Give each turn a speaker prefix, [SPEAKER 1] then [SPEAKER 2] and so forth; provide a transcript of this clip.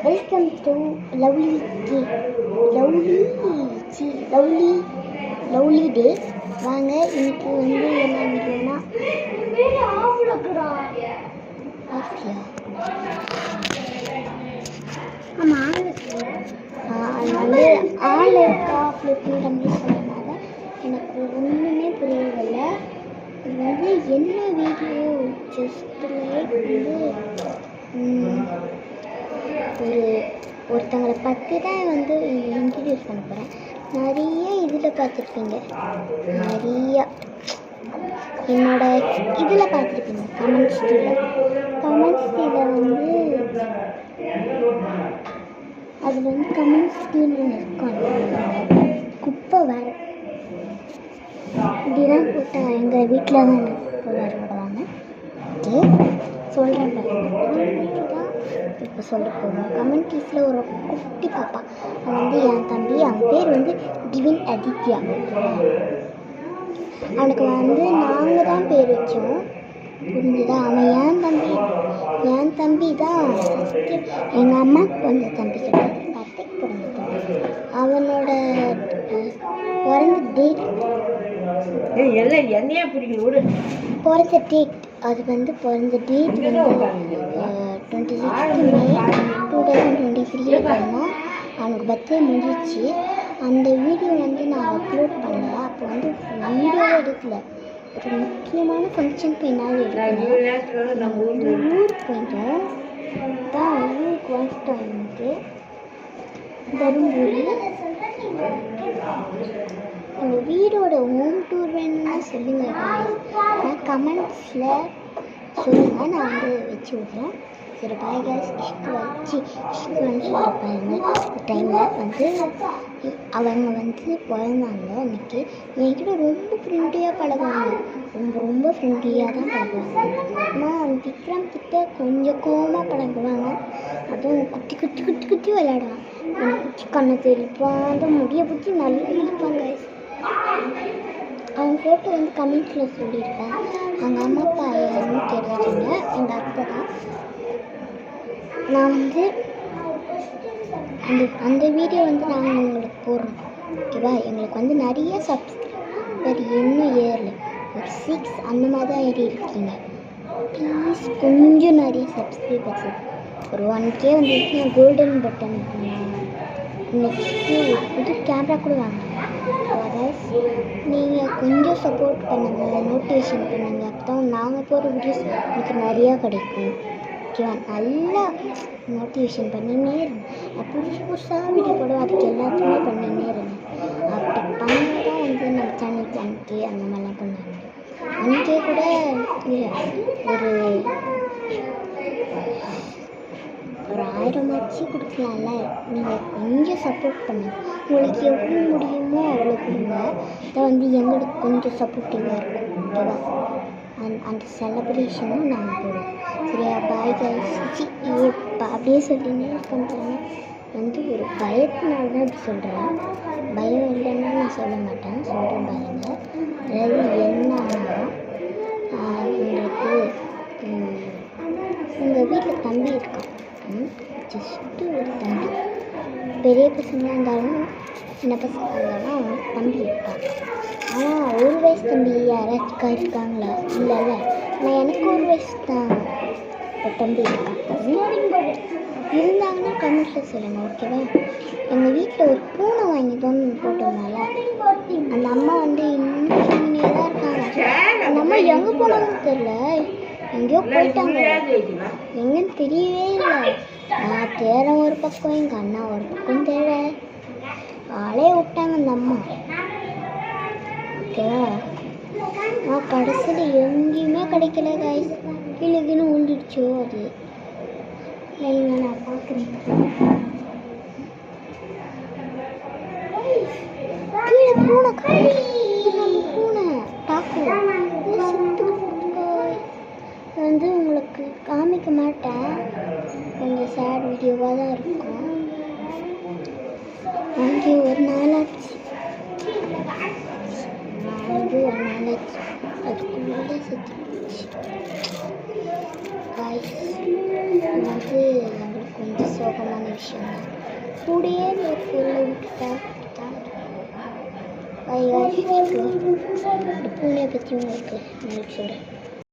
[SPEAKER 1] Welcome to lovely K lovely day. வாங்க, இன்னைக்கு வந்து என்ன வீடியோனா அது வந்து ஆள் இருக்கா ஃப்ளிப்பிங் பண்ணி சொன்னதுனால எனக்கு ஒன்றுமே புரியவில்லை. இது வந்து என்ன வீடியோ, ஜஸ்ட் லைக் வந்து ஒருத்தவங்களை பற்றி தான் வந்து இன்ட்ரடியூஸ் பண்ண போகிறேன். நிறைய இதில் பார்த்துருப்பீங்க, நிறையா என்னோட இதில் பார்த்துருப்பீங்க, கமெண்ட்ஸ் டீயில் வந்து அது வந்து கமெண்ட்ஸ் டீன்னு ஒன்று இருக்கும். குப்பை வேறு இப்படிதான் போட்டால் எங்கள் வீட்டில் தான் குப்பை வேறு போடுவாங்க. ஓகே, சொல்கிறேன் பாருங்க. தான் இப்போ சொல்ல போகிறோம். கமெண்ட் டீஸில் ஒரு குட்டி பாப்பா, அவன் வந்து என் தம்பி. அவன் பேர் வந்து டிவின் ஆதித்யா. அவனுக்கு வந்து நாங்கள் தான் பேர் வச்சோம், புரிஞ்சுதா? அவன் என் தம்பி தான். எங்கள் அம்மாவுக்கு பிறந்த தம்பி கிடையாது, அத்தைக்கு பிறந்த தம்பி. அவனோட பிறந்த டேட் பிறந்த டேட் அது வந்து பிறந்த டேட் வந்து 26 May 2023 பண்ணோம். அவனுக்கு பர்த்டே முடிஞ்சிச்சு. அந்த வீடியோ வந்து நான் அப்லோட் பண்ணல. அப்போ வந்து வீடியோ எடுக்கல, ஒரு முக்கியமான ஃபங்க்ஷன் பின்னாடி எடுக்கணும். நம்ம ஊருக்கு போயிட்டோம். தான் ஊருக்கு வந்துட்டோம். எனக்கு தருமபுரி. அந்த வீடோட ஹோம் டூர் வேணும்னா சொல்லுங்கள், நான் கமெண்ட்ஸில் சொல்லுங்கள், நான் வந்து வச்சு விட்றேன். சரி, பாய் கேஸ். இஷ்குன்னு சொல்லியிருப்பாங்க. டைமில் வந்து அவங்க வந்து பிறந்தாங்க. அன்றைக்கி என்கிட்ட ரொம்ப ஃப்ரெண்ட்லியாக பழகுவாங்க, ரொம்ப ஃப்ரெண்ட்லியாக தான் பழகுவாங்க. ஆனால் விக்ரம் கிட்ட கொஞ்சம் கோவமாக பழகுவாங்க. அதுவும் குத்தி விளையாடுவான். குச்சி கண்ணை தெளிப்பான், அந்த முடியை பிடிச்சி நல்லா இழுப்பாங்க. அவங்க ஃபோட்டோ வந்து கமெண்ட்ஸில் சொல்லியிருப்பேன். அவங்க அம்மா அப்பா யாருன்னு தெரிஞ்சுங்க, எங்கள் அத்தை தான். நான் வந்து அந்த வீடியோ வந்து நாங்கள் உங்களுக்கு போடுறோம், ஓகேவா? எங்களுக்கு வந்து நிறைய சப்ஸ்கிரைபர் இன்னும் ஏறல, ஒரு 6 அந்த மாதிரி தான் ஏறி இருக்கீங்க. ப்ளீஸ் கொஞ்சம் நிறைய சப்ஸ்கிரைபர்ஸ், ஒரு 1K வந்துருக்கு. நான் கோல்டன் பட்டன் நெக்ஸ்ட்டு புது கேமரா கூட வாங்க. அதாவது நீங்கள் கொஞ்சம் சப்போர்ட் பண்ணுங்கள், மோட்டிவேஷன் பண்ணுங்கள். அப்போ தான் நாங்கள் போகிற வீடியோஸ் எனக்கு நிறையா கிடைக்கும், ஓகேவா? நல்லா மோட்டிவேஷன் பண்ணினே இருங்க. புதுசாக வீடியோ போடுவோம், அதுக்கு எல்லாத்தையுமே பண்ணினே இருங்க. அப்படி பண்ணால் தான் வந்து நம்ம சேனல் 1K அந்த மாதிரிலாம் பண்ணுவாங்க. 1K கூட இல்லை, ஒரு 1000 ஆச்சு கொடுக்கலாம்ல. நீங்கள் கொஞ்சம் சப்போர்ட் பண்ணுங்கள். உங்களுக்கு எவ்வளோ முடியுமோ அவ்வளோ கொடுங்க. அதை வந்து எங்களுக்கு கொஞ்சம் சப்போர்ட்டிவாக இருக்கும், ஓகேவா? அந்த செலப்ரேஷனும் நாங்கள் போடுவோம், சரியா? Bye guys. அப்படியே சொல்லினே பண்ணுறேன். வந்து ஒரு பயத்தினால தான் இப்படி சொல்கிறேன். பயம் இல்லைன்னா நான் சொல்ல மாட்டேன், சொல்கிறேன் பாருங்க. அதாவது என்னன்னா, உங்களுக்கு உங்கள் வீட்டில் தம்பி இருக்கான், ஜஸ்ட்டு ஒரு தம்பி. பெரிய பசங்களாக இருந்தாலும் சின்ன பசங்களாக இருந்தாலும் அவனுக்கு தம்பி இருப்பான். ஆனால் 1 வயசு தம்பி யாராச்சும் இருக்காங்களா? இல்லைல்ல. ஆனால் எனக்கு 1 வயசு தான் ஒரு தம்பி இருக்கான். இருந்தாங்கன்னா கமெண்ட்ஸில் சொல்லுங்கள், ஓகேவா? எங்கள் வீட்டில் ஒரு பூனை வாங்கிட்டோன்னு போட்டோம்னால அந்த அம்மா வந்து இன்னும் தான் இருக்காங்க. அந்த அம்மா எங்கே போனாலும் தெரில, எங்கேயோ போயிட்டாங்க, எங்கன்னு தெரியவே இல்லை. நான் தேர ஒரு பக்கம், எங்கள் அண்ணா ஒரு பக்கம் தேர, ஆளே விட்டாங்க அந்த அம்மா, ஓகேவா? நான் கடைசியில் எங்கேயுமே கிடைக்கல காய்ஸ். கீழே ஊண்டிடுச்சோ அது இல்லைங்க, நான் பார்க்குறேன். கீழே பூனை பூனை பார்க்கலாம் வந்து உங்களுக்கு காமிக்க மாட்டேன், கொஞ்சம் சேட் வீடியோவாக தான் இருக்கும். அங்கே ஒரு நாளாச்சு, அதுக்குள்ளே செத்து போச்சு காய்ஸ். வந்து எங்களுக்கு கொஞ்சம் சோகமான விஷயம் தான். கூடயே ஒரு பொருளை விட்டுட்டா இந்த பூனையை பற்றி உங்களுக்கு நாளைக்கு சொல்கிறேன்.